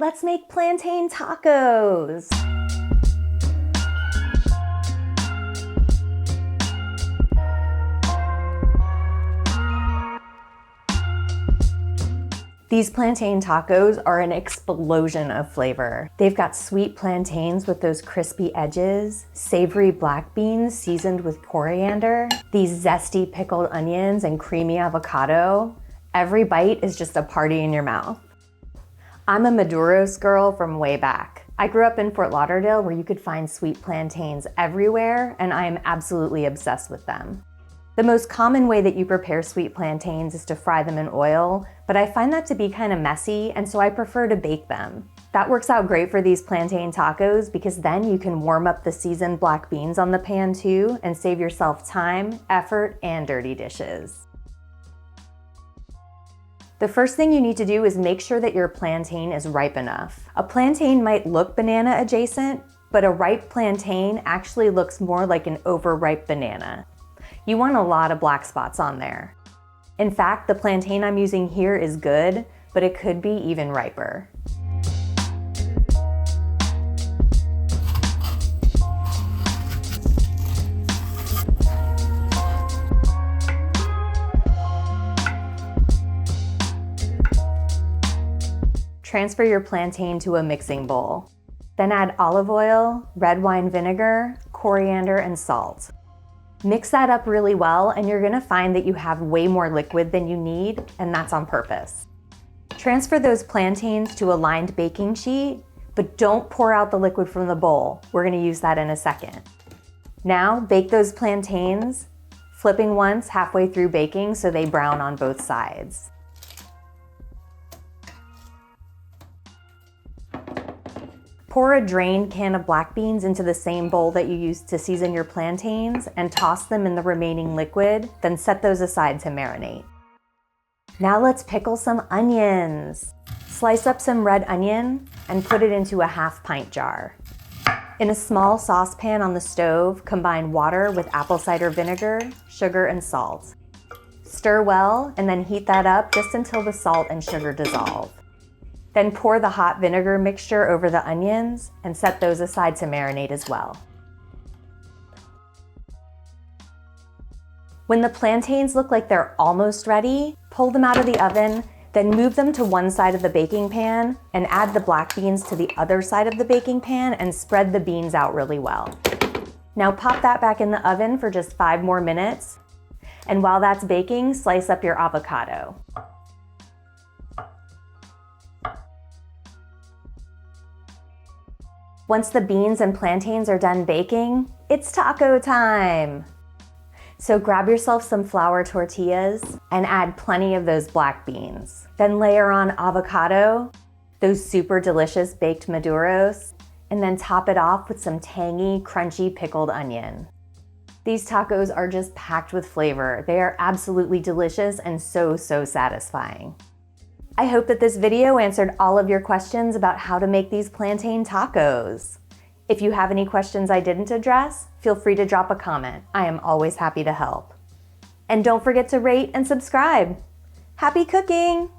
Let's make plantain tacos. These plantain tacos are an explosion of flavor. They've got sweet plantains with those crispy edges, savory black beans seasoned with coriander, these zesty pickled onions and creamy avocado. Every bite is just a party in your mouth. I'm a Maduros girl from way back. I grew up in Fort Lauderdale where you could find sweet plantains everywhere, and I am absolutely obsessed with them. The most common way that you prepare sweet plantains is to fry them in oil, but I find that to be kind of messy, and so I prefer to bake them. That works out great for these plantain tacos because then you can warm up the seasoned black beans on the pan too and save yourself time, effort, and dirty dishes. The first thing you need to do is make sure that your plantain is ripe enough. A plantain might look banana adjacent, but a ripe plantain actually looks more like an overripe banana. You want a lot of black spots on there. In fact, the plantain I'm using here is good, but it could be even riper. Transfer your plantain to a mixing bowl. Then add olive oil, red wine vinegar, coriander, and salt. Mix that up really well, and you're gonna find that you have way more liquid than you need, and that's on purpose. Transfer those plantains to a lined baking sheet, but don't pour out the liquid from the bowl. We're gonna use that in a second. Now, bake those plantains, flipping once halfway through baking so they brown on both sides. Pour a drained can of black beans into the same bowl that you used to season your plantains and toss them in the remaining liquid, then set those aside to marinate. Now let's pickle some onions. Slice up some red onion and put it into a half-pint jar. In a small saucepan on the stove, combine water with apple cider vinegar, sugar, and salt. Stir well and then heat that up just until the salt and sugar dissolve. Then pour the hot vinegar mixture over the onions and set those aside to marinate as well. When the plantains look like they're almost ready, pull them out of the oven, then move them to one side of the baking pan and add the black beans to the other side of the baking pan and spread the beans out really well. Now pop that back in the oven for just 5 more minutes. And while that's baking, slice up your avocado. Once the beans and plantains are done baking, it's taco time! So grab yourself some flour tortillas and add plenty of those black beans. Then layer on avocado, those super delicious baked Maduros, and then top it off with some tangy, crunchy pickled onion. These tacos are just packed with flavor. They are absolutely delicious and so satisfying. I hope that this video answered all of your questions about how to make these plantain tacos. If you have any questions I didn't address, feel free to drop a comment. I am always happy to help. And don't forget to rate and subscribe. Happy cooking!